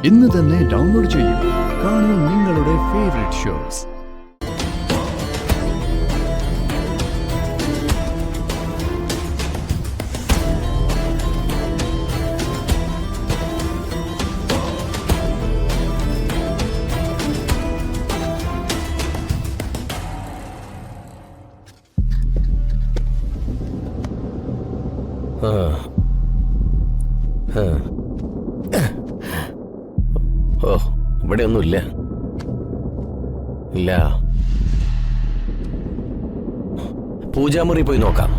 ഇന്ന് തന്നെ ഡൗൺലോഡ് ചെയ്യൂ. കാണൂ നിങ്ങളുടെ ഫേവറേറ്റ് ഷോസ്. ഓ, ഇവിടെ ഒന്നുമില്ല. ഇല്ല, പൂജാമുറി പോയി നോക്കാം.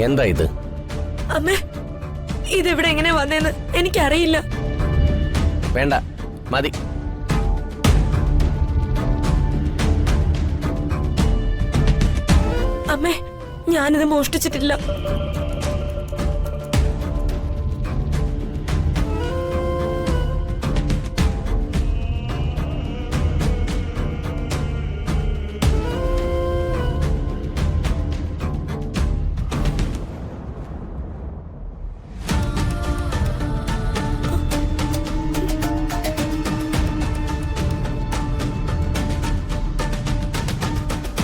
എന്താ ഇത്? അമ്മേ, ഇതെവിടെ എങ്ങനെ വന്നേന്ന് എനിക്കറിയില്ല. വേണ്ട, മതി. അമ്മേ, ഞാനിത് മോഷ്ടിച്ചിട്ടില്ല.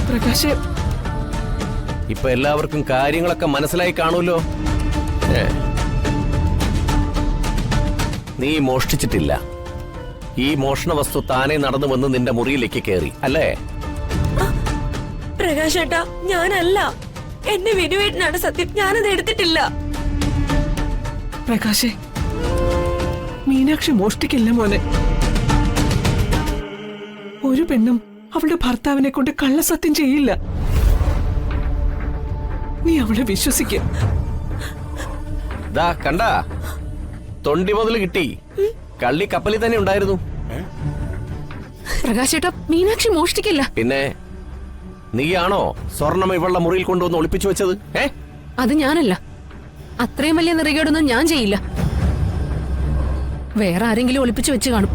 പ്രകാശ്, ഇപ്പൊ എല്ലാവർക്കും കാര്യങ്ങളൊക്കെ മനസ്സിലായി കാണുമല്ലോ. നീ മോഷ്ടിച്ചിട്ടില്ല. ഈ മോഷണ വസ്തു താനെ നടന്നു വന്ന് നിന്റെ മുറിയിലേക്ക് കയറി, അല്ലേ? പ്രകാശ് ഏട്ടാ, ഞാനല്ല. എന്നെ വിനുവേട്ടനാണ് സത്യം. ഞാനത് എടുത്തിട്ടില്ല. പ്രകാശേ, മീനാക്ഷി മോഷ്ടിക്കില്ല മോനെ. ഒരു പെണ്ണും അവളുടെ ഭർത്താവിനെ കൊണ്ട് കള്ളസത്യം ചെയ്യില്ല. നീ അവളെ വിശ്വസിക്ക. കണ്ടാ, തൊണ്ടി മുതൽ കിട്ടി. കള്ളി കപ്പലിൽ തന്നെ ഉണ്ടായിരുന്നു. പ്രകാശേട്ടാ, മീനാക്ഷി മോഷ്ടിക്കില്ല. പിന്നെ നീയാണോ സ്വർണം ഇവളുടെ മുറിയിൽ കൊണ്ടുവന്ന് ഒളിപ്പിച്ചു വെച്ചത്? അത് ഞാനല്ല. അത്രയും വലിയ നിറകേടൊന്നും ഞാൻ ചെയ്യില്ല. വേറെ ആരെങ്കിലും ഒളിപ്പിച്ചു വെച്ച് കാണും.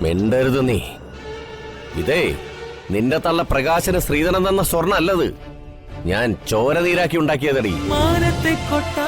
മിണ്ടരുത് നീ. ഇതേ നിന്റെ തള്ള പ്രകാശന് ശ്രീധരൻ തന്ന സ്വർണ്ണ അല്ലത്. ഞാൻ ചോര നീരാക്കി ഉണ്ടാക്കിയതടി. മാനത്തെ കൊട്ടാ